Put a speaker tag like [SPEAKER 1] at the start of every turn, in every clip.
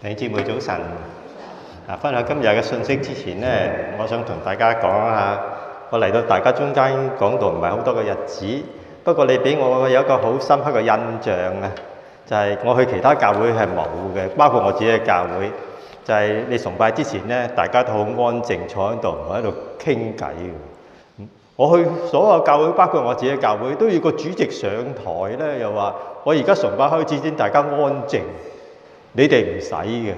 [SPEAKER 1] 弟兄姊妹早晨。分享今日嘅信息之前呢，我想同大家講下，我嚟到大家中間講道唔係好多嘅日子，不過你俾我有一個好深刻嘅印象啊，就係我去其他教會係冇嘅，包括我自己嘅教會，就係你崇拜之前呢，大家都好安靜坐喺度，唔喺度傾偈。我去所有教會，包括我自己嘅教會，都要個主席上台呢，又話我而家崇拜開始先，大家安靜，你哋唔使嘅。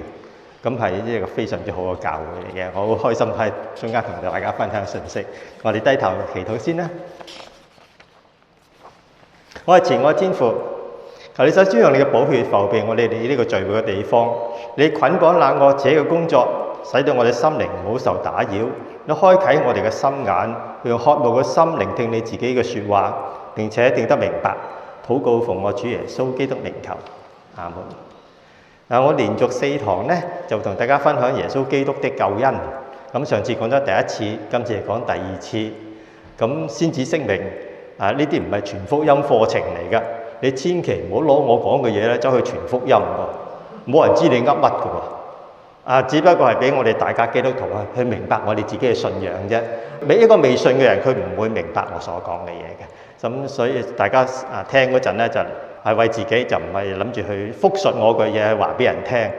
[SPEAKER 1] 咁係一個非常之好嘅教會嚟嘅，我好開心喺中間同大家分享信息。我哋低頭祈禱先啦。我係慈愛天父，求你首先用你嘅寶血覆庇我哋呢個聚會嘅地方，你捆綁冷惡者嘅工作，使到我哋心靈唔好受打擾。你開啟我哋嘅心眼，用渴慕嘅心聆聽你自己嘅説話，並且聽得明白。禱告奉我主耶穌基督名求，阿門。我連續4堂呢，就同大家分享耶穌基督的救恩。咁上次講咗第一次，今次係講第二次。咁先至聲明，呢啲唔係全福音課程嚟㗎。你千祈唔好攞我講嘅嘢咧，走去傳福音喎。冇人知你噏乜㗎喎。只不過係俾我哋大家基督徒去明白我哋自己嘅信仰啫。一個未信嘅人，佢唔會明白我所講嘅嘢嘅。咁所以大家聽嗰陣咧就係為自己，就唔係諗住去複述我嘅嘢話俾人聽。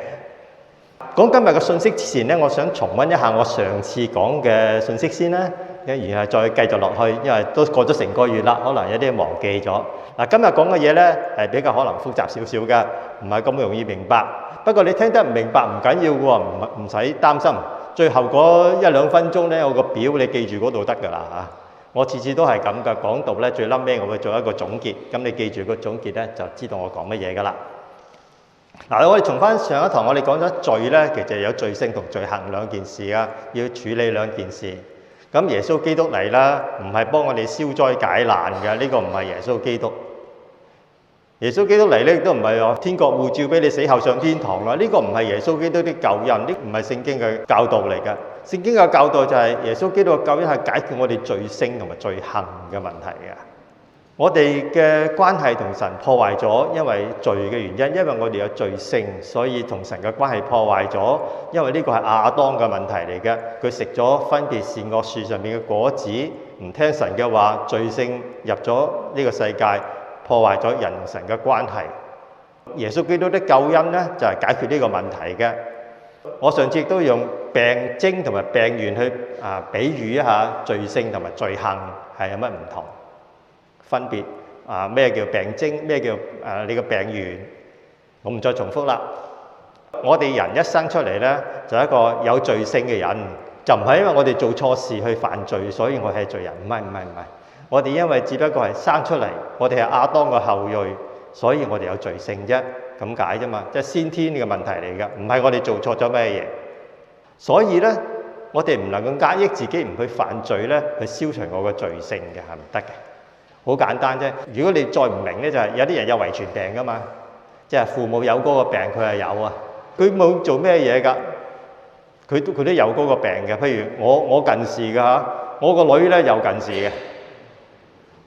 [SPEAKER 1] 講今日嘅信息之前呢，我想重溫一下我上次講嘅信息先啦，然後再繼續落去，因為都過咗成個月啦，可能有啲忘記咗。今日講嘅嘢呢係比較可能複雜少少嘅，唔係咁容易明白。不過你聽得唔明白唔緊要嘅喎，唔使擔心。最後嗰1-2分鐘呢，我個表你記住嗰度得㗎啦嚇。我次次都係咁嘅，講道咧最撚尾我會做一個總結，咁你記住個總結咧就知道我講乜嘢㗎啦。我哋從翻上一堂我哋講咗罪咧，其實有罪性同罪行兩件事啊，要處理兩件事。咁耶穌基督嚟啦，唔係幫我哋消災解難嘅，呢個唔係耶穌基督。耶穌基督嚟咧亦都唔係話天國護照俾你死後上天堂啦，呢個唔係耶穌基督的救恩，呢唔係聖經嘅教導嚟㗎。聖經嘅教導就係耶穌基督嘅救恩係解決我哋罪性同埋罪行嘅問題嘅。我哋嘅關係同神破壞咗，因為罪嘅原因，因為我哋有罪性，所以同神嘅關係破壞咗。因為呢個係亞當嘅問題嚟嘅，佢食咗分別善惡樹上面嘅果子，唔聽神嘅話，罪性入咗呢個世界，破壞咗人同神嘅關係。耶穌基督的救恩呢，就係解決呢個問題嘅。我上次亦都用病徵同埋病源去比喻一下罪性同埋罪行係有乜唔同分別。咩叫病徵，咩叫你個病源，我唔再重複啦。我哋人一生出嚟呢，就係一個有罪性嘅人，就唔係因為我哋做錯事去犯罪，所以我係罪人。唔係，我哋因為只不過係生出嚟，我哋係亞當嘅後裔，所以我哋有罪性啫，咁解啫嘛，即係先天嘅問題嚟㗎，唔係我哋做錯咗咩嘢。所以呢，我哋唔能夠壓抑自己唔去犯罪呢，去消除我嘅罪性嘅，係唔得嘅。好簡單啫。如果你再唔明呢，就係有啲人有遺傳病㗎嘛，即係父母有嗰個病，佢係有啊，佢冇做咩嘢㗎，佢都有嗰個病嘅。譬如我近視㗎嚇，我個女呢有近視嘅。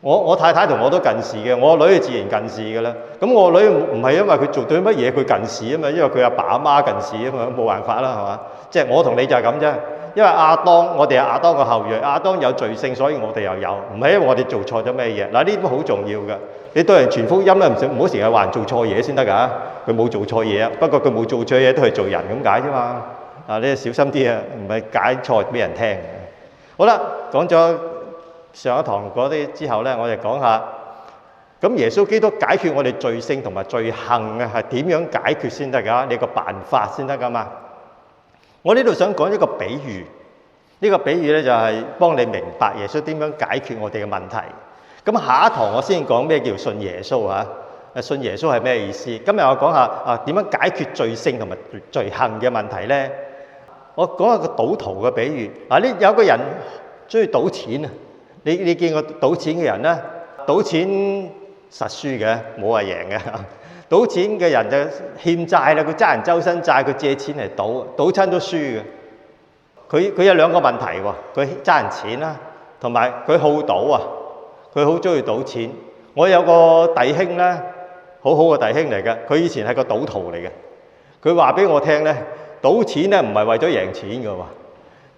[SPEAKER 1] 我太太同我都近視嘅，我個女係自然近視嘅啦。咁我個女唔係因為佢做對乜嘢佢近視啊嘛，因為佢阿爸阿媽近視啊嘛，冇辦法啦，係嘛？即係我同你就係咁啫。因為我哋係亞當嘅後裔，亞當有罪性，所以我哋又有，唔係因為我哋做錯咗咩嘢。嗱，呢啲都好重要嘅。你對人傳福音咧，唔好成日話人做錯嘢先得㗎。佢冇做錯嘢啊，不過佢冇做錯嘢都係做人咁解啫嘛。你小心啲啊，唔係解錯俾人聽。好啦，講咗上一堂嗰啲之後呢，我哋講下咁耶穌基督解決我哋罪性同埋罪行係點樣解決先得㗎？你個辦法先得㗎嘛。我呢度想講一個比喻，呢個比喻呢，就係幫你明白耶穌點樣解決我哋嘅問題。咁下一堂我先講咩叫信耶穌啊？信耶穌係咩意思？今日我講下點樣解決罪性同埋罪行嘅問題呢？我講下個賭徒嘅比喻。有個人中意賭錢啊！你見過賭錢嘅人咧？賭錢實輸嘅，冇話贏嘅。賭錢嘅人就欠債啦，佢揸人周身債，佢借錢嚟賭，賭親都輸嘅。佢有兩個問題喎，佢揸人錢啦，同埋佢好賭啊，佢好中意賭錢。我有個弟兄咧，好好嘅弟兄嚟嘅，佢以前係個賭徒嚟嘅。佢話俾我聽咧，賭錢咧唔係為咗贏錢嘅喎，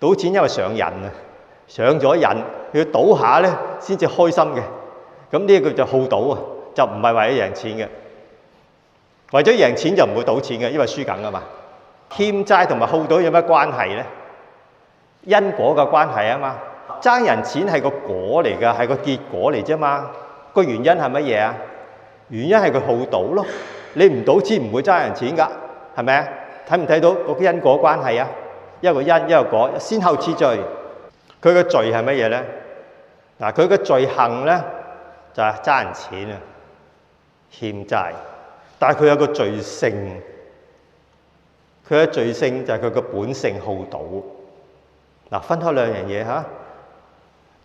[SPEAKER 1] 賭錢因為上癮啊，上咗癮，要賭下咧先至開心嘅。咁呢個就好賭啊，就唔係為咗贏錢嘅。為咗贏錢就唔會賭錢嘅，因為輸緊啊嘛。欠債同埋好賭有乜關係咧？因果嘅關係啊嘛。爭人錢係個果嚟㗎，係個結果嚟啫嘛。個原因係乜嘢啊？原因係佢好賭咯。你唔賭錢唔會爭人錢㗎，係咪啊？睇唔睇到個因果關係啊？一個因一個果，先後次序。佢嘅罪係乜嘢咧？嗱，佢嘅罪行咧就係爭人錢啊，欠債。但係佢有個罪性，佢嘅罪性就係佢嘅本性好賭。嗱，分開兩樣嘢嚇，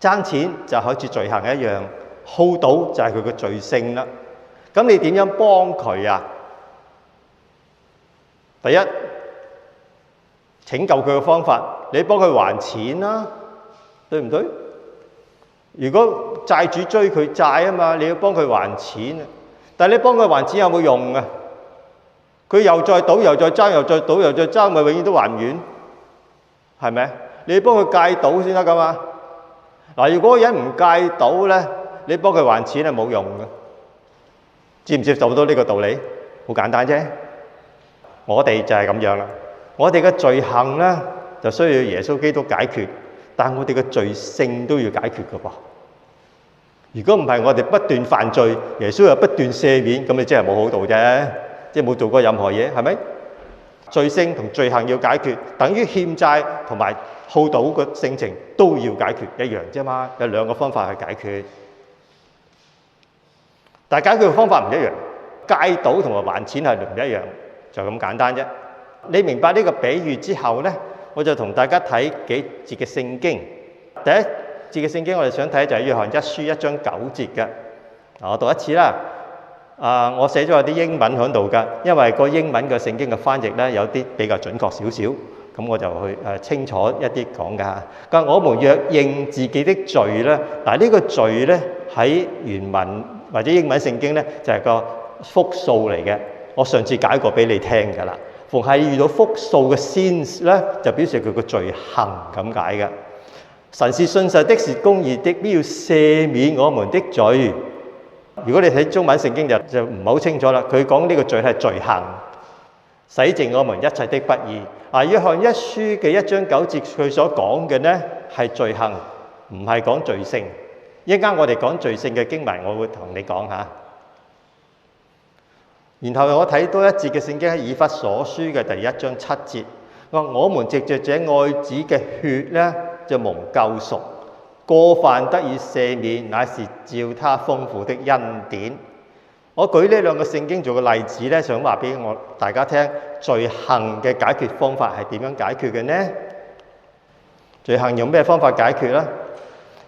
[SPEAKER 1] 爭錢就好似罪行一樣，好賭就係佢嘅罪性啦。咁你點樣幫佢啊？第一，拯救佢嘅方法，你幫佢還錢啦，對唔對？如果債主追佢債啊嘛，你要幫佢還錢啊。但係你幫佢還錢有冇用啊？佢又再賭又再爭，又再賭又再爭，咪永遠都還唔完，係咪？你要幫佢戒賭先得噶嘛。嗱，如果個人唔戒賭咧，你幫佢還錢係冇用嘅。接唔接受到呢個道理？好簡單啫。我哋就係咁樣啦。我哋嘅罪行咧就需要耶穌基督解決，但係我哋嘅罪性都要解決嘅噃。如果唔係，我哋不斷犯罪，耶穌又不斷赦免，咁你真係冇好到啫，即係冇做過任何嘢，係咪？罪性同罪行要解決，等於欠債同埋好賭嘅性情都要解決一樣啫嘛，有兩個方法去解決。但係解決嘅方法唔一樣，戒賭同埋還錢係唔一樣，就咁簡單啫。你明白呢個比喻之後咧，我就同大家睇幾節嘅聖經。第一節嘅聖經我哋想睇就係約翰一書1章9節嘅。我讀一次啦。我寫咗有啲英文喺度㗎，因為個英文嘅聖經嘅翻譯咧有啲比較準確少少，咁我就去清楚一啲講㗎。咁我們若認自己的罪咧，嗱呢個罪咧喺原文或者英文聖經咧就係個複數嚟嘅。我上次解過俾你聽㗎啦。逢係遇到複數嘅 sins 咧，就表示佢個罪行咁解嘅。神是信實的，是公義的，必要赦免我們的罪。如果你睇中文聖經就唔係好清楚啦。佢講呢個罪係罪行，洗淨我們一切的不義。約翰一書嘅1章9節佢所講嘅呢係罪行，唔係講罪性。一陣間我哋講罪性嘅經文，我會同你講下。然後我睇多一節嘅聖經喺以弗所書嘅第1章7節，我們藉着這愛子嘅血呢，就蒙救贖，過犯得以赦免，乃是照他豐富的恩典。我舉呢兩個聖經做個例子咧，想話俾大家聽，罪行嘅解決方法係點樣解決嘅呢？罪行用咩方法解決呢？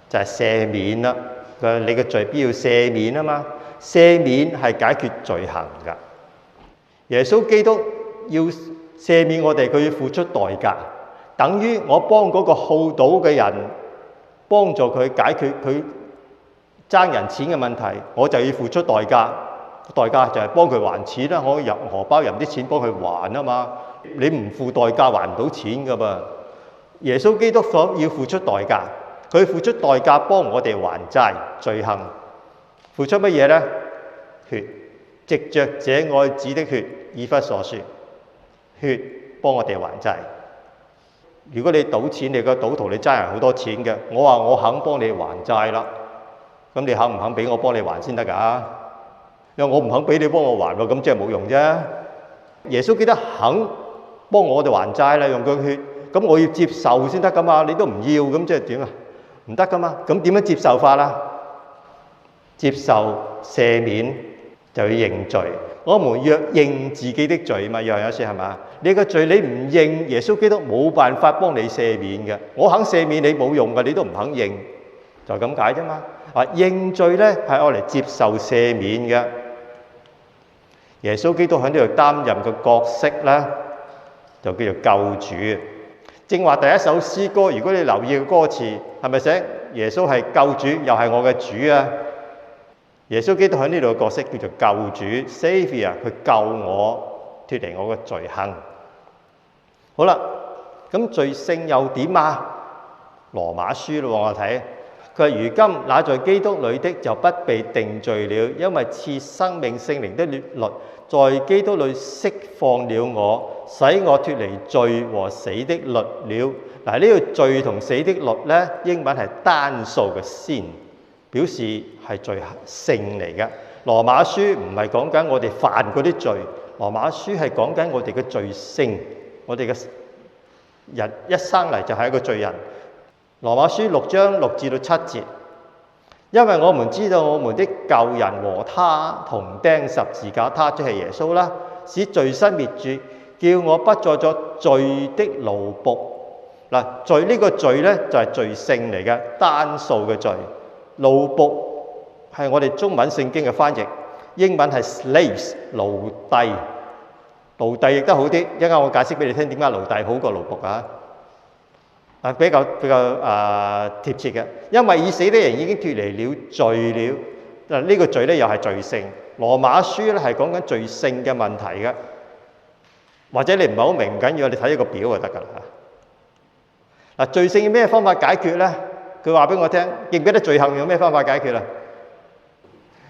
[SPEAKER 1] 就係赦免啦。你嘅罪必要赦免啊嘛。赦免係解決罪行㗎。耶穌基督要赦免我哋，佢要付出代價，等於我幫嗰個好賭嘅人，幫助佢解決佢爭人錢嘅問題，我就要付出代價。代價就係幫佢還錢啦，我入荷包入啲錢幫佢還啊嘛。你唔付代價還唔到錢㗎噃。耶穌基督所要付出代價，佢付出代價幫我哋還債罪行。付出乜嘢呢？血，藉着這愛子的血，以弗所書，血幫我哋還債。如果你賭錢，你個賭徒你爭人好多錢嘅，我話我肯幫你還債啦，咁你肯唔肯俾我幫你還先得㗎？因為我唔肯俾你幫我還喎，咁即係冇用啫。耶穌基督肯幫我哋還債啦，用佢血，咁我要接受先得㗎嘛。你都唔要，咁即係點啊？唔得㗎嘛。咁點樣接受法啊？接受赦免就要認罪。我們若認自己的罪嘛，又有説係嘛？你個罪你唔認，耶穌基督冇辦法幫你赦免嘅。我肯赦免你冇用嘅，你都唔肯認，就咁解啫嘛。認罪咧係愛嚟接受赦免嘅。耶穌基督喺呢度擔任嘅角色咧，就叫做救主。正話第一首詩歌，如果你留意個歌詞，係咪寫耶穌係救主，又係我嘅主啊？耶穌基督喺呢度嘅角色叫做救主 Savior， 佢救我，脫離我嘅罪行。好啦，咁罪性又點啊？羅馬書咯，我睇佢話：如今那在基督裏的就不被定罪了，因為賜生命聖靈的律在基督裏釋放了我，使我脫離罪和死的律了。嗱，呢個罪同死的律咧，英文係單數嘅sin，表示係罪性嚟嘅。羅馬書唔係講緊我哋犯嗰啲罪，羅馬書係講緊我哋嘅罪性，我哋嘅人一生嚟就係一個罪人。羅馬書6章6至到7節，因為我們知道我們的舊人和他同釘十字架，他即係耶穌啦，使罪身滅絕，叫我不再作罪的奴僕。嗱，罪呢個罪咧就係罪性嚟嘅，單數嘅罪。奴僕係我哋中文聖經嘅翻譯，英文係 slaves 奴隸。奴隸亦都好啲，一陣間我解釋俾你聽點解奴隸好過奴僕啊。比較貼切嘅，因為已死的人已經脫離了罪了。嗱，呢個罪咧又係罪性。羅馬書咧係講緊罪性嘅問題嘅，或者你唔係好明唔緊要，你睇一個表就得㗎啦。嗱，罪性有咩方法解決咧？佢話俾我聽，記唔記得罪行用咩方法解決啊？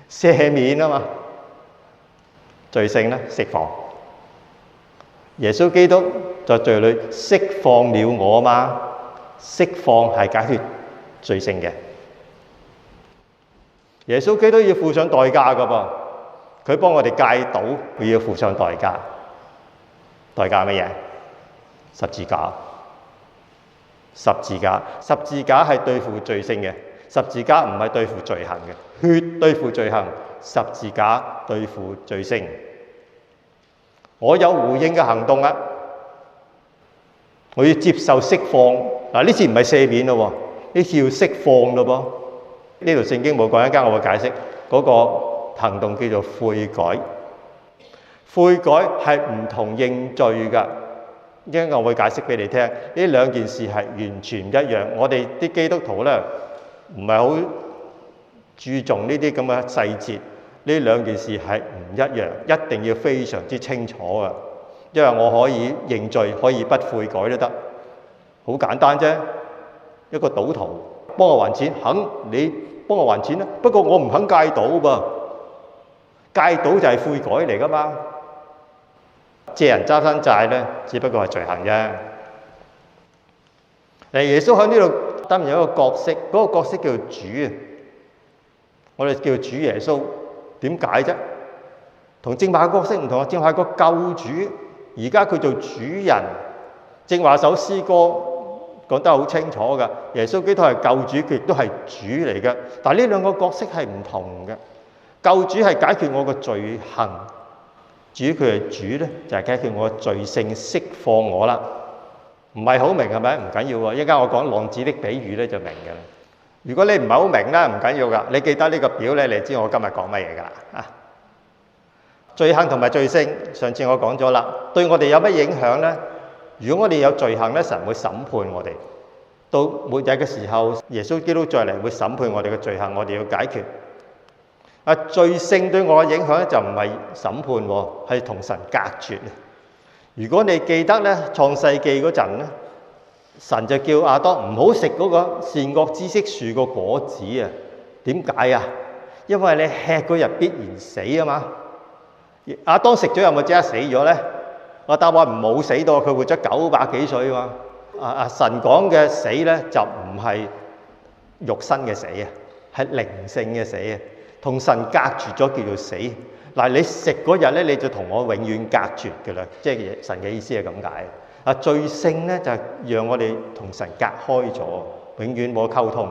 [SPEAKER 1] 赦免啊嘛，罪性咧釋放。耶穌基督在罪裏釋放了我嘛。釋放係解決罪性嘅。耶穌基督要付上代價㗎噃，佢幫我哋戒賭，佢要付上代價。代價乜嘢？十字架。十字架，十字架係對付罪性嘅，十字架唔係對付罪行嘅。血對付罪行，十字架對付罪性。我有回應嘅行動啦，我要接受釋放。嗱，呢次唔係赦免咯喎，呢次要釋放咯噃。呢度聖經冇講，一陣間我會解釋嗰個行動叫做悔改。悔改係唔同認罪㗎，一陣間我會解釋俾你聽。呢兩件事係完全唔一樣。我哋啲基督徒咧唔係好注重呢啲咁嘅細節。呢兩件事係唔一樣，一定要非常之清楚㗎。因為我可以認罪，可以不悔改都得。好簡單啫，一個賭徒幫我還錢，肯你幫我還錢啦。不過我唔肯戒賭噃，戒賭就係悔改嚟噶嘛。借人揸身債咧，只不過係罪行啫。耶穌喺呢度擔任一個角色，嗰個角色叫做主啊。我哋叫主耶穌，點解啫？同正話嘅角色唔同啊，正話係個救主，而家佢做主人。正話首詩歌講得好清楚㗎，耶穌基督係救主，佢亦都係主嚟嘅。但係呢兩個角色係唔同嘅。救主係解決我個罪行，至於佢係主咧，就係解決我嘅罪性，釋放我啦。唔係好明係咪？唔緊要喎，一陣間我講浪子的比喻咧就明㗎啦。如果你唔係好明咧，唔緊要㗎，你記得呢個表咧，你知我今日講乜嘢㗎啦啊？罪行同埋罪性，上次我講咗啦，對我哋有乜影響咧？如果我哋有罪行咧，神會審判我哋。到末日嘅時候，耶穌基督再嚟會審判我哋嘅罪行，我哋要解決。罪性對我嘅影響咧，就唔係審判喎，係同神隔絕。如果你記得咧，創世記嗰陣咧，神就叫亞當唔好食嗰個善惡知識樹個果子啊。點解啊？因為你吃嗰日必然死啊嘛。亞當食咗有冇即刻死咗咧？我答案冇死到，佢活咗900幾歲啊嘛。神講嘅死咧就唔係肉身嘅死啊，係靈性嘅死啊，同神隔絕咗叫做死。嗱，你食嗰日咧，你就同我永遠隔絕嘅啦，即係神嘅意思係咁解。罪性咧就係讓我哋同神隔開咗，永遠冇溝通。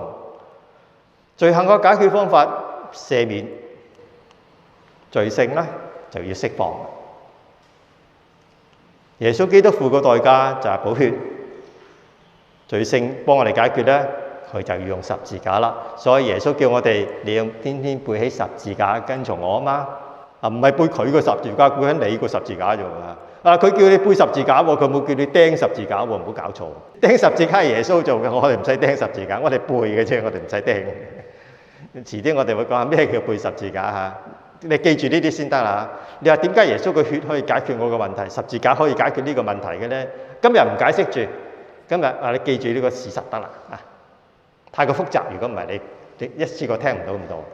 [SPEAKER 1] 罪行嘅解決方法赦免，罪性咧就要釋放。耶穌基督付個代價就係寶血，罪性幫我哋解決咧，佢就要用十字架啦。所以耶穌叫我哋你要天天背起十字架跟從我啊嘛。唔係背佢個十字架，背緊你個十字架啫喎。佢叫你背十字架喎，佢冇叫你釘十字架喎，唔好搞錯。釘十字架係耶穌做嘅，我哋唔使釘十字架，我哋背嘅啫，我哋唔使釘。遲啲我哋會講下咩叫背十字架嚇。你記住呢啲先得啦。你話點解耶穌嘅血可以解決我嘅問題，十字架可以解決呢個問題嘅咧？今日唔解釋住，今日你記住呢個事實得啦啊！太過複雜，如果唔係你一次過聽唔到咁多。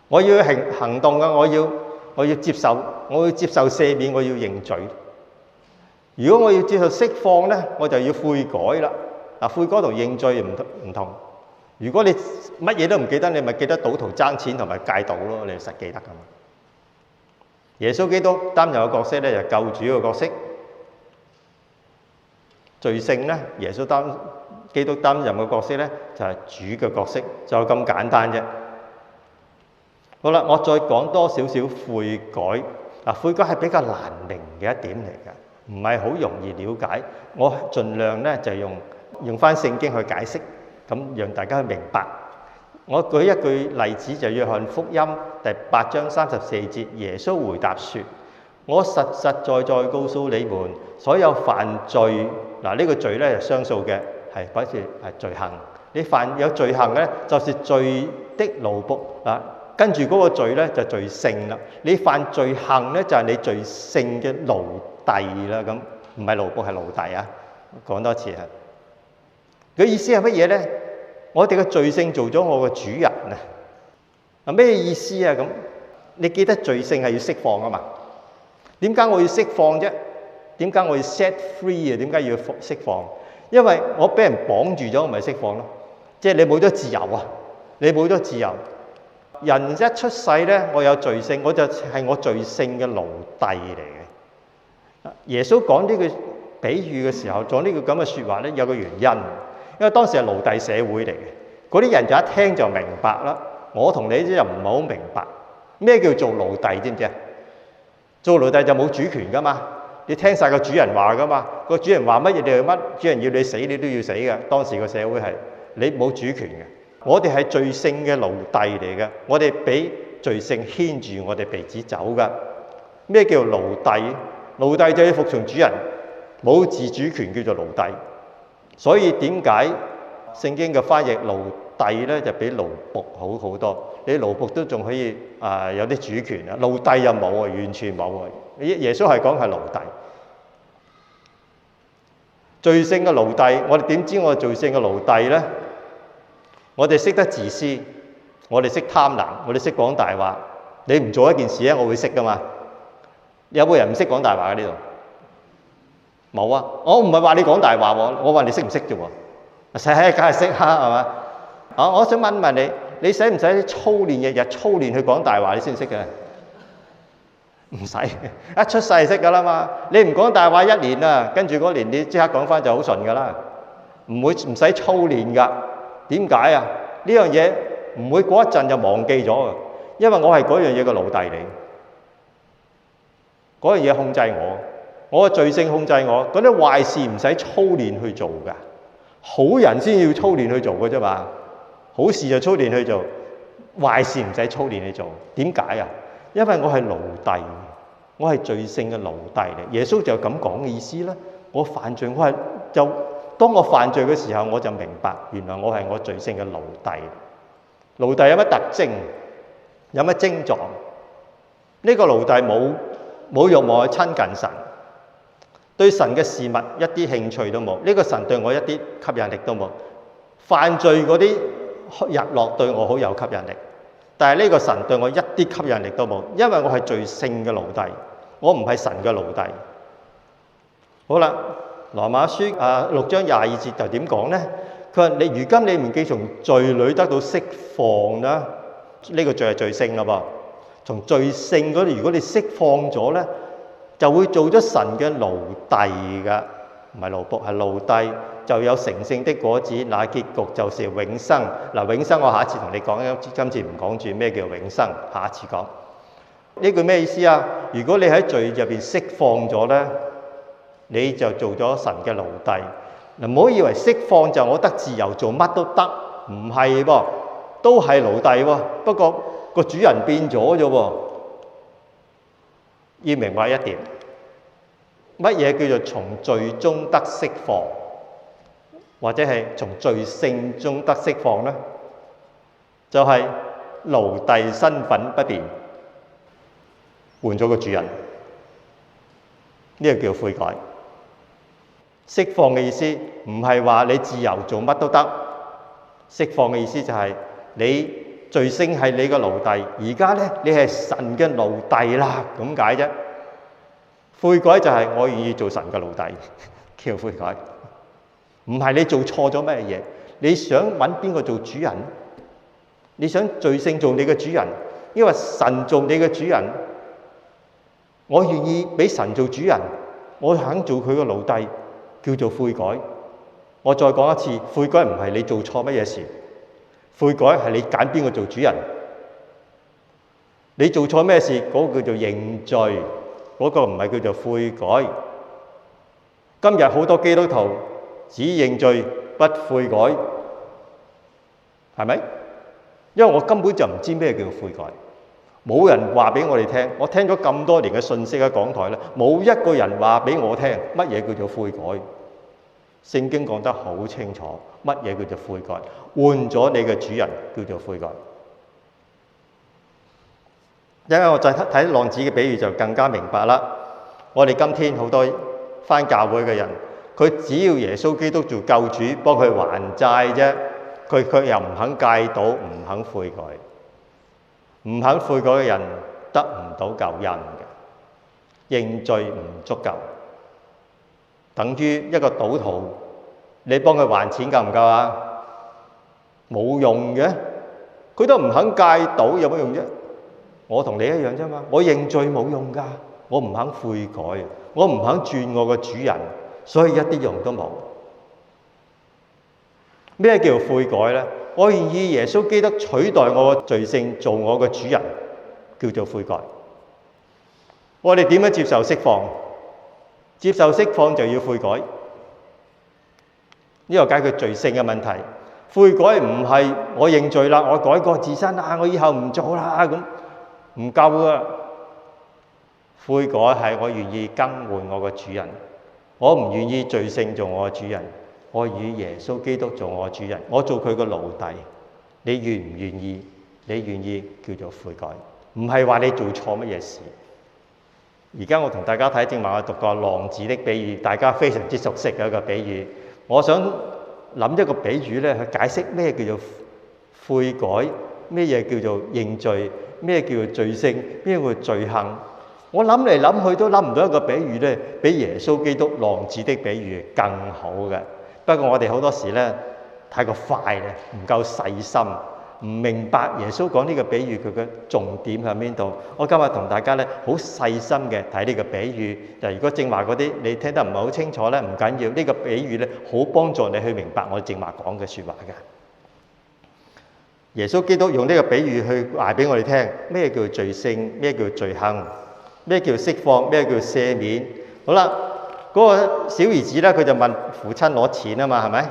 [SPEAKER 1] 我要行動嘅，我要接受赦免，我要認罪。如果我要接受釋放咧，我就要悔改啦。嗱，悔改同認罪唔同。如果你乜嘢都唔記得，你咪記得賭徒爭錢同埋戒賭咯，你實記得噶嘛。耶穌基督擔任嘅角色咧，就係救主嘅角色。罪性咧，基督擔任嘅角色咧，就係主嘅角色，就咁簡單啫。好啦，我再講多少少悔改。嗱，悔改係比較難明嘅一點嚟嘅，唔係好容易了解。我盡量咧就用翻聖經去解釋，咁讓大家去明白。我舉一句例子，就約翰福音第8章34節，耶穌回答說：我實實在在告訴你們，所有犯罪，嗱，呢個罪咧係雙數嘅，係表示係罪行。你犯有罪行咧，就是罪的奴僕嗱。跟住嗰個罪咧就罪性啦。你犯罪行咧就係你罪性嘅奴隸啦。咁唔係奴僕係奴隸啊。講多次啊。佢意思係乜嘢咧？我哋嘅罪性做咗我嘅主人啊。啊，咩意思啊？咁你記得罪性係要釋放啊嘛？點解我要釋放啫？點解我要 set free 啊？點解要釋放？因為我俾人綁住咗，我咪釋放咯。即係你冇咗自由啊！你冇咗自由。人一出世咧，我有罪性，我就係我罪性嘅奴隸嚟嘅。耶穌講呢句比喻嘅時候，講呢句咁嘅説話咧，有個原因。因為當時係奴隸社會嚟嘅，嗰啲人就一聽就明白啦。我同你就唔係好明白咩叫做奴隸，知唔知啊？做奴隸就冇主權噶嘛，你聽晒個主人話噶嘛。個主人話乜嘢你係乜，主人要你死你都要死嘅。當時個社會係你冇主權嘅。我哋係罪性嘅奴隸嚟嘅，我哋俾罪性牽住我哋鼻子走噶。咩叫奴隸？奴隸就要服從主人，冇自主權叫做奴隸。所以點解聖經嘅翻譯奴隸咧就比奴僕好好多？你奴僕都仲可以有啲主權啊，奴隸又冇啊，完全冇啊。耶穌係講係奴隸，罪性嘅奴隸。我哋點知我係罪性嘅奴隸咧？我哋識得自私，我哋識貪婪，我哋識講大話。你唔做一件事咧，我會識噶嘛？有冇人唔識講大話喺呢度？冇啊！我唔係話你講大話喎，我話你識唔識啫喎？梗係識啦，係嘛？我想問你，你使唔使操練，日日操練去講大話，你先識嘅？唔使，一出世識噶啦嘛。你唔講大話1年啊，跟住嗰年你即刻講翻就好順噶啦，唔使操練噶。點解啊？呢樣嘢唔會過一陣就忘記咗嘅，因為我係嗰樣嘢嘅奴隸嚟，嗰樣嘢控制我嘅罪性控制我。嗰啲壞事唔使操練去做㗎，好人先要操練去做嘅啫嘛。好事就操練去做，壞事唔使操練去做。點解啊？因為我係奴隸，我係罪性嘅奴隸嚟。耶穌就咁講嘅意思啦。我犯罪，當我犯罪嘅時候，我就明白原來我係我罪性嘅奴隸。奴隸有乜特徵？有乜症狀？呢個奴隸冇慾望去親近神，對神嘅事物一啲興趣都冇。呢個神對我一啲吸引力都冇。犯罪嗰啲日落對我好有吸引力，但係呢個神對我一啲吸引力都冇，因為我係罪性嘅奴隸，我唔係神嘅奴隸。好啦。羅馬書6章22節就點講咧？佢話：如今你們既從罪裏得到釋放啦，呢個罪係罪性啦噃。從罪性嗰度，如果你釋放咗咧，就會做咗神嘅奴隸噶，唔係奴僕，係奴隸，就有成聖的果子，那結局就是永生。嗱，永生我下一次同你講，今次唔講住咩叫永生，下一次講。呢句咩意思啊？如果你喺罪入邊釋放咗咧，你就做咗神嘅奴隸。嗱，唔好以為釋放就我得自由做乜都得，唔係噃，都係奴隸喎。不過個主人變咗啫喎。要明白一點，乜嘢叫做從罪中得釋放，或者係從罪性中得釋放咧？就係奴隸身份不變，換咗個主人，呢個叫悔改。釋放嘅意思唔係話你自由做乜都得，釋放嘅意思就係你罪性係你個奴隸，而家咧你係神嘅奴隸啦，咁解啫。悔改就係我願意做神嘅奴隸，叫悔改。唔係你做錯咗咩嘢，你想揾邊個做主人？你想罪性做你嘅主人，因為神做你嘅主人，我願意俾神做主人，我肯做佢嘅奴隸，叫做悔改。我再講一次，悔改唔係你做錯乜嘢事，悔改係你揀邊個做主人。你做錯咩事，嗰個叫做認罪，嗰個唔係叫做悔改。今日好多基督徒只認罪不悔改，係咪？因為我根本就唔知咩叫悔改，冇人話俾我哋聽。我聽咗咁多年嘅信息喺講台咧，冇一個人話俾我聽乜嘢叫做悔改。聖經講得好清楚，乜嘢叫做悔改？換咗你嘅主人叫做悔改。因為我再睇浪子嘅比喻就更加明白啦。我哋今天好多返教會嘅人，佢只要耶穌基督做救主，幫佢還債啫。佢卻又唔肯戒賭，唔肯悔改。唔肯悔改嘅人得唔到救恩嘅，認罪唔足夠，等於一個賭徒，你幫佢還錢夠唔夠啊？冇用嘅，佢都唔肯戒賭，有乜用啫？我同你一樣啫嘛，我認罪冇用㗎，我唔肯悔改，我唔肯轉我個主人，所以一啲用都冇。咩叫悔改呢？我願意耶穌基督取代我嘅罪性，做我嘅主人，叫做悔改。我哋點樣接受釋放？接受釋放就要悔改，呢個解決罪性嘅問題。悔改唔係我認罪啦，我改過自身啦，我以後唔做啦，咁唔夠啊！悔改係我願意更換我嘅主人，我唔願意罪性做我嘅主人。我與耶穌基督做我主人，我做佢個奴隸。你願唔願意？你願意叫做悔改，唔係話你做錯乜嘢事。而家我同大家睇正話我讀過浪子的比喻，大家非常之熟悉嘅一個比喻。我想諗一個比喻咧，去解釋咩叫做悔改，咩嘢叫做認罪，咩叫做罪性，咩叫做罪行。我諗嚟諗去都諗唔到一個比喻咧，比耶穌基督浪子的比喻更好嘅。不過我哋好多時咧太過快咧，唔夠細心，唔明白耶穌講呢個比喻佢嘅重點喺邊度。我今日同大家咧好細心嘅睇呢個比喻。就如果正話嗰啲你聽得唔係好清楚咧，唔緊要，呢個比喻咧好幫助你去明白我正話講嘅説話嘅。耶穌基督用呢個比喻去話俾我哋聽，咩叫罪性，咩叫罪行，咩叫釋放，咩叫赦免。好啦。嗰個小兒子咧，佢就問父親攞錢啊嘛，係咪？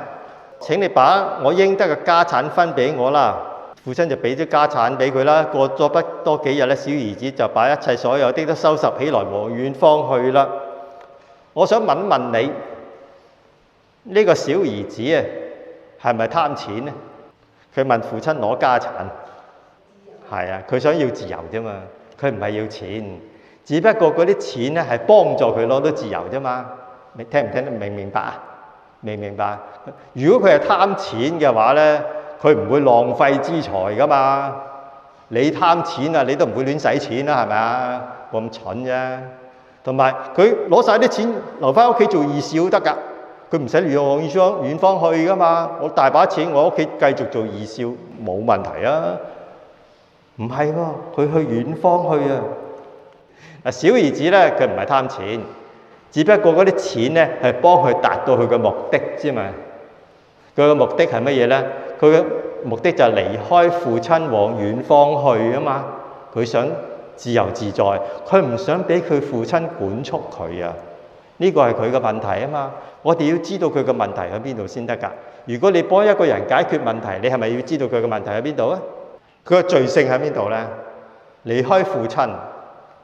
[SPEAKER 1] 請你把我應得嘅家產分俾我啦。父親就俾咗家產俾佢啦。過咗不多幾日咧，小兒子就把一切所有的都收拾起來，往遠方去啦。我想問問你，呢個小兒子啊，係咪貪錢咧？佢問父親攞家產，係啊，佢想要自由啫嘛，佢唔係要錢。只不過嗰啲錢咧係幫助佢攞到自由啫嘛，你聽唔聽得明唔明白啊？明唔明白？如果佢係貪錢嘅話咧，佢唔會浪費資財噶嘛。你貪錢啊，你都唔會亂使錢啦，係咪啊？冇咁蠢啫。同埋佢攞晒啲錢留翻屋企做義士都得㗎，佢唔使往遠方去噶嘛。我大把錢，我屋企繼續做義士冇問題啊。唔係喎，佢去遠方去啊。小兒子咧，佢唔係貪錢，只不過嗰啲錢咧係幫佢達到佢嘅目的啫嘛。佢嘅目的係乜嘢咧？佢嘅目的就係離開父親往遠方去啊嘛。佢想自由自在，佢唔想俾佢父親管束佢啊。呢個係佢嘅問題啊嘛。我哋要知道佢嘅問題喺邊度先得㗎。如果你幫一個人解決問題，你係咪要知道佢嘅問題喺邊度啊？佢嘅罪性喺邊度咧？離開父親。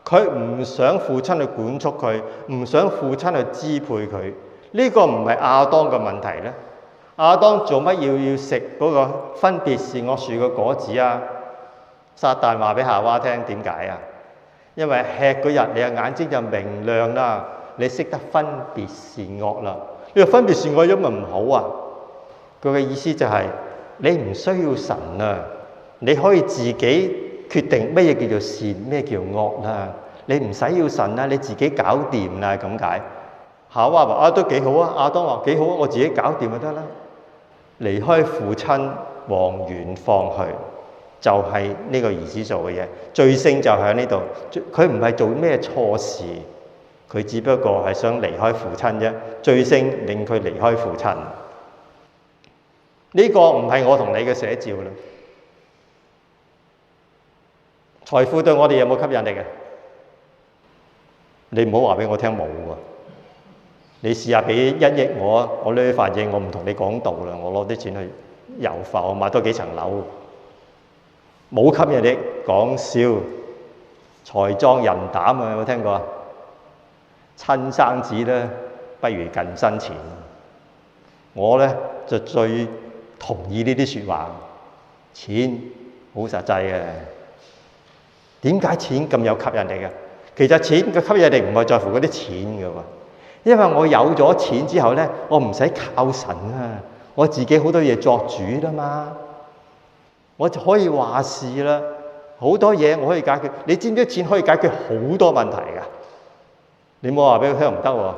[SPEAKER 1] 佢唔想父親去管束佢，唔想父親去支配佢。呢個唔係亞當嘅問題咧。亞當做乜要食嗰個分別善惡樹嘅果子啊？撒旦話俾夏娃聽點解啊？因為吃嗰日你嘅眼睛就明亮啦，你識得分別善惡啦。呢個分別善惡因為唔好啊？佢嘅意思就係你唔需要神啊，你可以自己決定乜嘢叫做善，咩叫惡啦。你唔使要神啦，你自己搞掂啦咁解。夏娃話啊都幾好啊，亞當話幾好啊，我自己搞掂就得啦。離開父親往遠方去，就係呢個兒子做嘅嘢。罪性就喺呢度，佢唔係做咩錯事，佢只不過係想離開父親啫。罪性令佢離開父親，呢個唔係我同你嘅寫照啦。財富對我哋有冇吸引力嘅？你唔好話俾我聽冇喎。你試下俾1億我呢反應，我唔同你講道啦，我攞啲錢去遊浮，我買多幾層樓，冇吸引力，講笑，財壯人膽啊！有冇聽過啊？親生子咧，不如近身錢。我咧就最同意呢啲説話，錢好實際嘅。點解錢咁有吸引力嘅？其實錢嘅吸引力唔係在乎嗰啲錢嘅喎。因為我有咗錢之後咧，我唔使靠神啊，我自己好多嘢作主啦嘛，我就可以話事啦，好多嘢我可以解決。你知唔知錢可以解決好多問題㗎？你冇話俾佢聽唔得喎，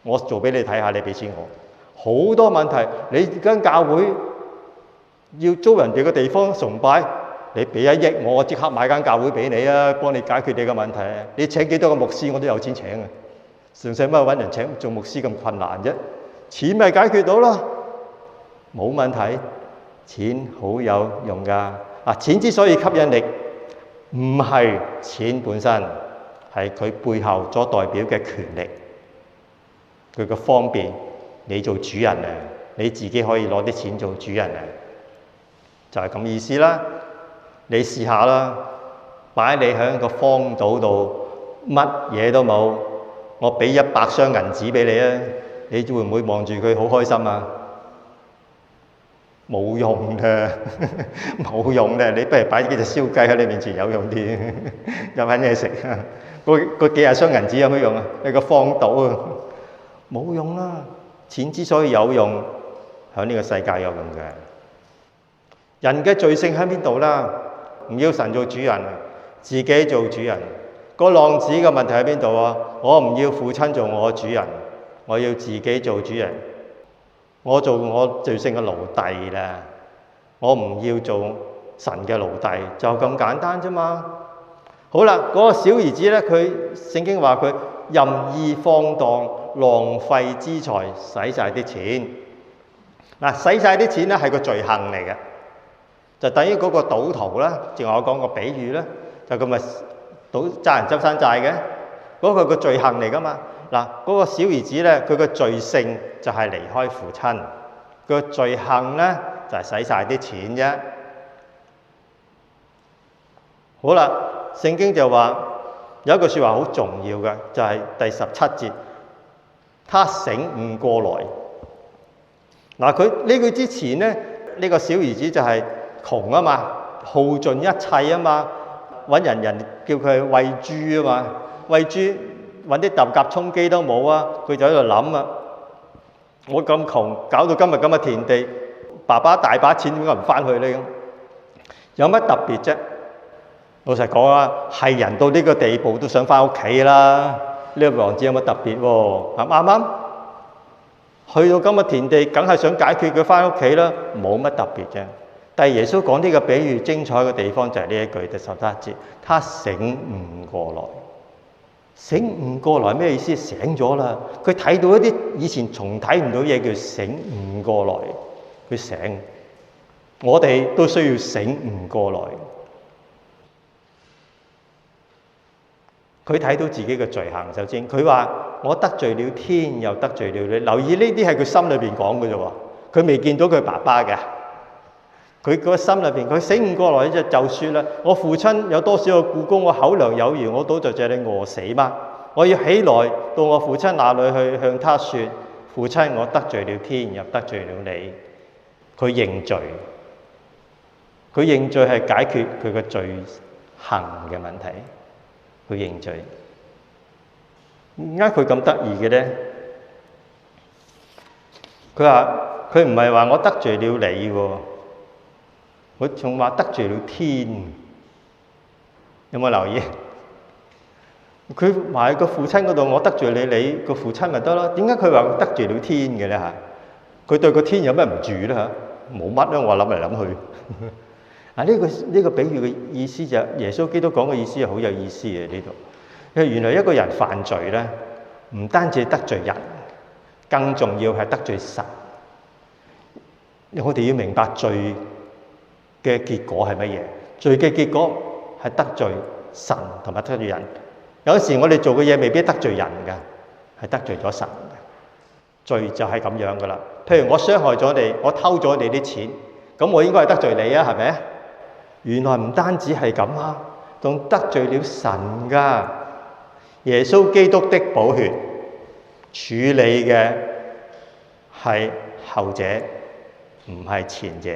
[SPEAKER 1] 我做俾你睇下，你俾錢我，好多問題。你間教會要租人哋嘅地方崇拜，你俾1億我即刻買間教會俾你啊，幫你解決你嘅問題。你請幾多個牧師我都有錢請嘅。上使乜揾人請做牧師咁困難啫？錢咪解決到咯，冇問題。錢好有用㗎。錢之所以吸引力，唔係錢本身，係佢背後所代表嘅權力，佢嘅方便。你做主人啊，你自己可以攞啲錢做主人啊，就係咁意思啦。你試下啦，擺你喺個荒島度，乜嘢都冇。我俾100箱銀紙俾你啊，你會唔會望住佢好開心啊？冇用嘅，冇用嘅。你不如擺幾隻燒雞喺你面前有用啲，有揾嘢食。嗰幾廿箱銀紙有咩用啊？你個荒島啊，冇用啦。錢之所以有用，喺呢個世界有用嘅。人嘅罪性喺邊度啦？唔要神做主人，自己做主人。個浪子嘅問題喺邊度啊？我唔要父親做我主人，我要自己做主人。我做我罪性嘅奴隸啦，我唔要做神嘅奴隸，就咁簡單啫嘛。好啦，嗰個小兒子咧，佢聖經話佢任意放蕩、浪費資財，使晒啲錢。嗱，使晒啲錢咧係個罪行嚟嘅，就等於嗰個賭徒啦。正話我講個比喻咧，就咁咪賭爭人執生債嘅，嗰個個罪行嚟噶嘛。嗱，嗰個小兒子咧，佢個罪性就係離開父親，佢個罪行咧就係使晒啲錢啫。好啦，聖經就話有一句説話好重要嘅，就係第17節，他醒悟過來。嗱，佢呢句之前咧，呢個小兒子就係窮啊嘛，耗盡一切啊嘛，揾人叫佢餵豬啊嘛，餵豬揾啲豆莢充飢都冇啊，佢就喺度諗啊，我咁窮，搞到今日咁嘅田地，爸爸大把錢點解唔翻去咧？咁有乜特別啫？老實講啊，係人到呢個地步都想翻屋企啦。呢個王子有乜特別喎？啱啱？去到咁嘅田地，梗係想解決佢翻屋企啦，冇乜特別啫。但係耶穌講呢個比喻精彩嘅地方就係呢一句第17節，他醒悟過來。醒悟過來咩意思？醒咗啦，佢睇到一啲以前從睇唔到嘢，叫醒悟過來。佢醒，我哋都需要醒悟過來。佢睇到自己嘅罪行，首先佢話我得罪了天，又得罪了你。留意呢啲係佢心裏邊講嘅啫喎，佢未見到佢爸爸嘅。佢個心裏邊，佢醒悟過來就説啦：我父親有多少個僱工，我口糧有餘，我都在這裡餓死嗎？我要起來到我父親那裡去，向他説：父親，我得罪了天，又得罪了你。佢認罪，佢認罪係解決佢嘅罪行嘅問題。佢認罪，點解佢咁得意嘅咧？佢話佢唔係話我得罪了你喎，佢仲話得罪了天。有冇留意？佢話喺個父親嗰度，我得罪你個父親咪得咯？點解佢話得罪了天嘅咧嚇？佢對個天有咩唔住咧嚇？冇乜啊！我諗嚟諗去。啊！呢個比喻嘅意思就係耶穌基督講嘅意思係好有意思嘅呢度。因為原來一個人犯罪咧，唔單止得罪人，更重要係得罪神。我哋要明白罪嘅結果係乜嘢？罪嘅結果係得罪神同埋得罪人。有時我哋做嘅嘢未必得罪人㗎，係得罪咗神嘅。罪就係咁樣噶啦。譬如我傷害咗你，我偷咗你啲錢，咁我應該係得罪你啊，係咪？原來唔單止係咁啊，仲得罪了神㗎。耶穌基督的寶血處理嘅係後者，唔係前者。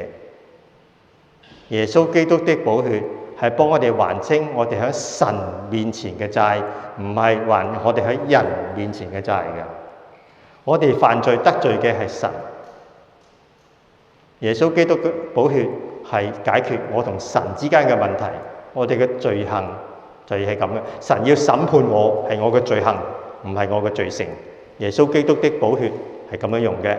[SPEAKER 1] 耶穌基督的寶血係幫我哋還清我哋喺神面前嘅債，唔係還我哋喺人面前嘅債嘅。我哋犯罪得罪嘅係神，耶穌基督嘅寶血係解決我同神之間嘅問題。我哋嘅罪行就係咁嘅，神要審判我係我嘅罪行，唔係我嘅罪成。耶穌基督的寶血係咁樣用嘅，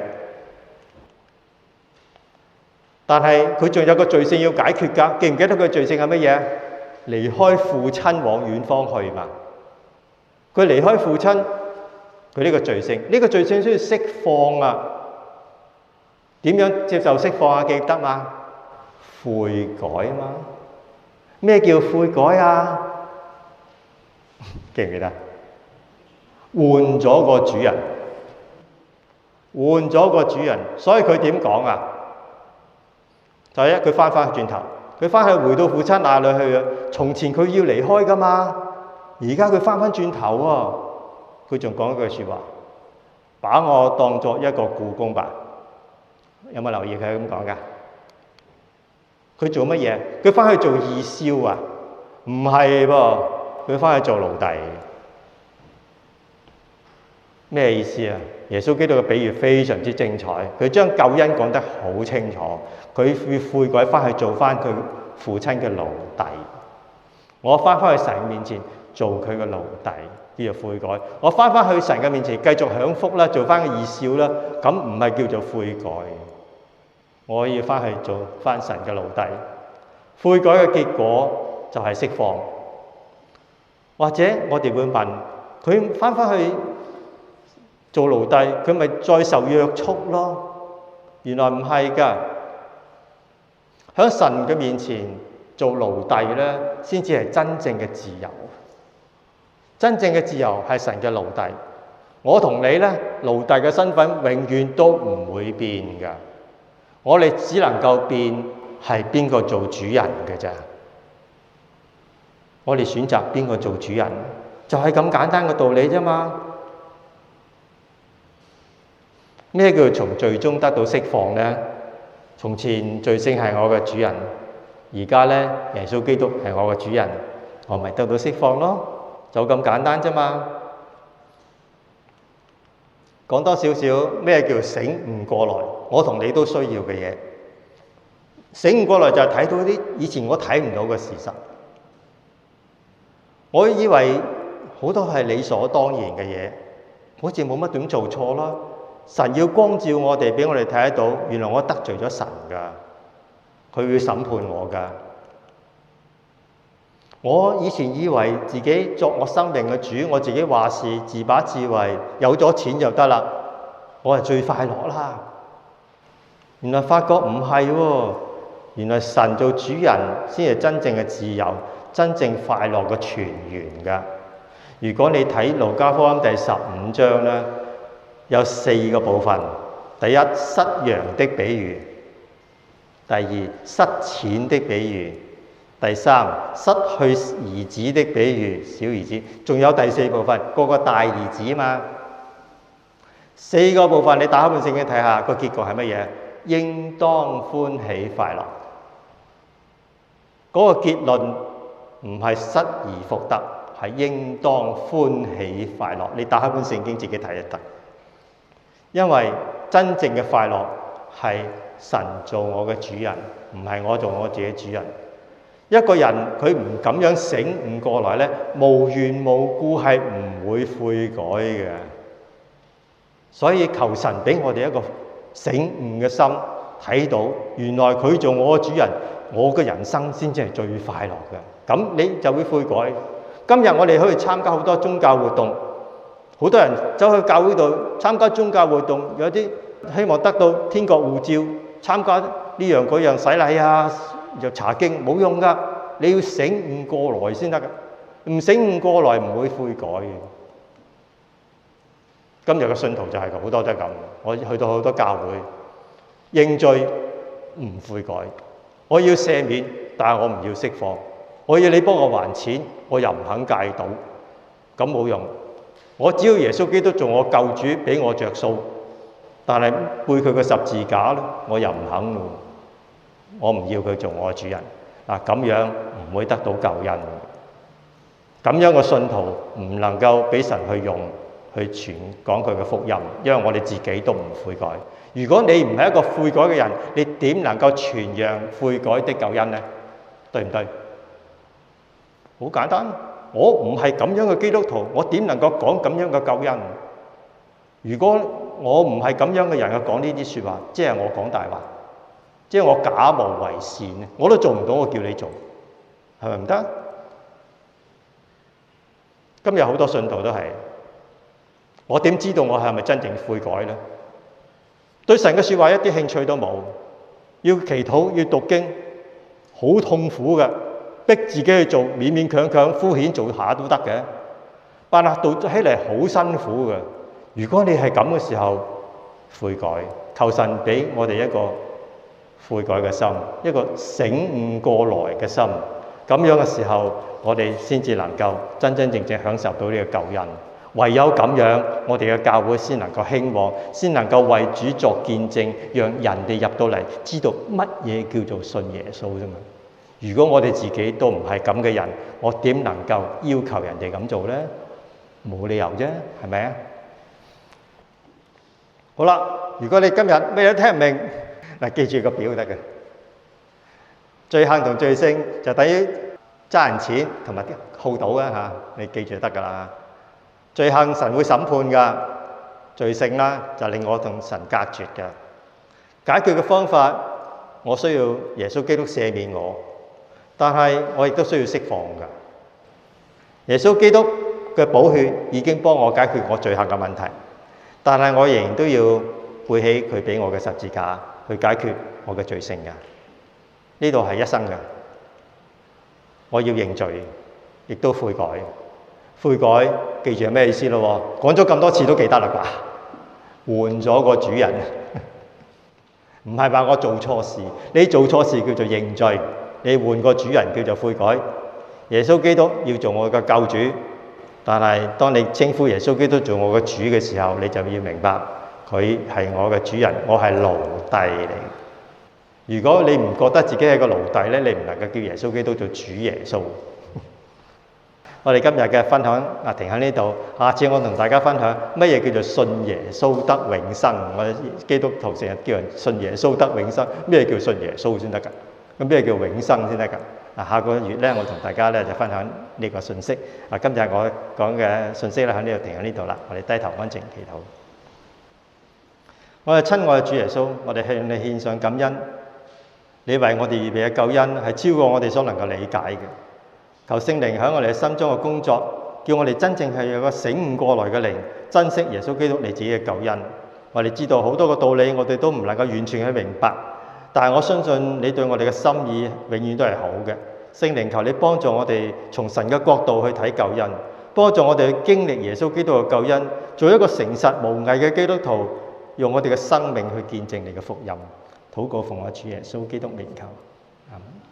[SPEAKER 1] 但係佢仲有個罪性要解決㗎。記唔記得佢罪性係乜嘢？離開父親往遠方去嘛。佢離開父親，佢呢個罪性，呢個罪性需要釋放啊！點樣接受釋放啊？記得嘛？悔改啊嘛。咩叫悔改啊？記唔記得？換咗個主人，換咗個主人，所以佢點講啊？就係佢翻轉頭，佢翻去回到父親那裏去啊！從前佢要離開噶嘛，而家佢翻轉頭喎，佢仲講一句説話：把我當作一個僱工吧。有冇留意佢係咁講噶？佢做乜嘢？佢翻去做義燒啊？唔係噃，佢翻去做奴隸。咩意思啊？耶穌基督嘅比喻非常之精彩，佢將救恩講得好清楚。佢要悔改翻去做翻佢父親嘅奴隸。我翻去神面前做佢嘅奴隸，叫做悔改。我翻去神嘅面前繼續享福啦，做翻個義燒啦，咁唔係叫做悔改。我要翻去做翻神嘅奴隸。悔改嘅結果就係釋放。或者我哋會問佢翻去做奴隸，佢咪再受約束咯？原來唔係㗎，喺神嘅面前做奴隸咧，先至係真正嘅自由。真正嘅自由係神嘅奴隸。我同你咧，奴隸嘅身份永遠都唔會變㗎。我哋只能夠變係邊個做主人嘅咋？我哋選擇邊個做主人，就係咁簡單嘅道理啫嘛。咩叫從罪中得到釋放呢？從前罪性係我嘅主人，而家咧耶穌基督係我嘅主人，我咪得到釋放咯，就咁簡單啫嘛。講多少少咩叫醒悟過來？我同你都需要嘅嘢。醒悟過來就係睇到啲以前我睇唔到嘅事實。我以為好多係理所當然嘅嘢，好似冇乜點做錯啦。神要光照我哋，俾我哋睇得到，原來我得罪咗神㗎，佢會審判我㗎。我以前以為自己作我生命嘅主，我自己話事，自把自為，有咗錢就得啦，我係最快樂啦。原來發覺唔係喎，原來神做主人先係真正嘅自由，真正快樂嘅泉源㗎。如果你睇路加福音第15章咧，有4個部分。第一，失羊的比喻；第二，失錢的比喻；第三，失去兒子的比喻，小兒子。仲有第4部分，個大兒子嘛。4個部分你打開本聖經睇下，個結局係乜嘢？應當歡喜快樂。嗰個結論唔係失而復得，係應當歡喜快樂。你打開本聖經自己睇一睇，因為真正嘅快樂係神做我嘅主人，唔係我做我自己主人。一個人佢唔咁樣醒悟過來咧，無緣無故係唔會悔改嘅。所以求神俾我哋一個醒悟嘅心，睇到原來佢做我嘅主人，我嘅人生先至係最快樂嘅。咁你就會悔改。今日我哋可以參加好多宗教活動，好多人走去教會度參加宗教活動，有啲希望得到天國護照，參加呢樣嗰樣洗禮啊，又查經，冇用噶。你要醒悟過來先得噶，唔醒悟過來唔會悔改嘅。今日嘅信徒就係好多都係咁，我去到好多教會認罪唔悔改，我要赦免，但係我唔要釋放，我要你幫我還錢，我又唔肯戒賭，咁冇用。我只要耶穌基督做我救主，俾我着數，但係背佢嘅十字架咧，我又唔肯咯。我唔要佢做我嘅主人嗱，咁樣唔會得到救恩。咁樣嘅信徒唔能夠俾神去用去傳講佢嘅福音，因為我哋自己都唔悔改。如果你唔係一個悔改嘅人，你點能夠傳揚悔改的救恩呢？對唔對？好簡單，我唔係咁樣嘅基督徒，我點能夠講咁樣嘅救恩？如果我唔係咁樣嘅人去講呢啲説話，即係我講大話，即係我假冒為善，我都做唔到，我叫你做，係咪唔得？今日好多信徒都係，我點知道我係咪真正悔改呢？對神嘅説話一啲興趣都冇，要祈禱要讀經，好痛苦嘅，逼自己去做，勉勉強強敷衍做下都得嘅，但係到起嚟好辛苦嘅。如果你係咁嘅時候悔改，求神俾我哋一個悔改嘅心，一個醒悟過來嘅心，咁樣嘅時候，我哋先至能夠真真正正享受到呢個救恩。唯有咁樣，我哋嘅教會先能夠興旺，先能夠為主作見證，讓人哋入到嚟知道乜嘢叫做信耶穌啫嘛。如果我哋自己都唔係咁嘅人，我點能夠要求人哋咁做呢？冇理由啫，係咪啊？好啦，如果你今日咩都聽唔明，嗱，記住個表得嘅，罪行同罪性就等於揸人錢同埋好賭啊嚇，你記住就得噶啦。罪行神會審判噶，罪性啦就令我同神隔絕嘅。解決嘅方法，我需要耶穌基督赦免我，但係我亦都需要釋放噶。耶穌基督嘅寶血已經幫我解決我罪行嘅問題，但係我仍然都要背起佢俾我嘅十字架去解決我嘅罪性噶。呢度係一生噶，我要認罪，亦都悔改。悔改，記住係咩意思咯？講咗咁多次都記得啦啩？換咗個主人，唔係話我做錯事，你做錯事叫做認罪，你換個主人叫做悔改。耶穌基督要做我嘅救主，但係當你稱呼耶穌基督做我嘅主嘅時候，你就要明白佢係我嘅主人，我係奴隸嚟。如果你唔覺得自己係個奴隸咧，你唔能夠叫耶穌基督做主耶穌。我哋今日嘅分享停喺呢度，下次我同大家分享乜嘢叫做信耶穌得永生。我哋基督徒成日叫人信耶穌得永生，咩叫信耶穌先得㗎？咁咩叫永生先得㗎？下個月咧，我同大家咧就分享呢個信息。今日我講嘅信息咧喺呢度停喺呢度啦。我哋低頭安靜祈禱。我哋親愛嘅主耶穌，我哋向你獻上感恩。你為我哋預備嘅救恩係超過我哋所能夠理解嘅。求聖靈喺我哋嘅心中嘅工作，叫我哋真正係有個醒悟過來嘅靈，珍惜耶穌基督你自己嘅救恩。我哋知道好多個道理，我哋都唔能夠完全去明白，但係我相信你對我哋嘅心意永遠都係好嘅。聖靈，求你幫助我哋從神嘅角度去睇救恩，幫助我哋去經歷耶穌基督嘅救恩，做一個誠實無偽嘅基督徒，用我哋嘅生命去見證你嘅福音。禱告奉我主耶穌基督名求，阿們。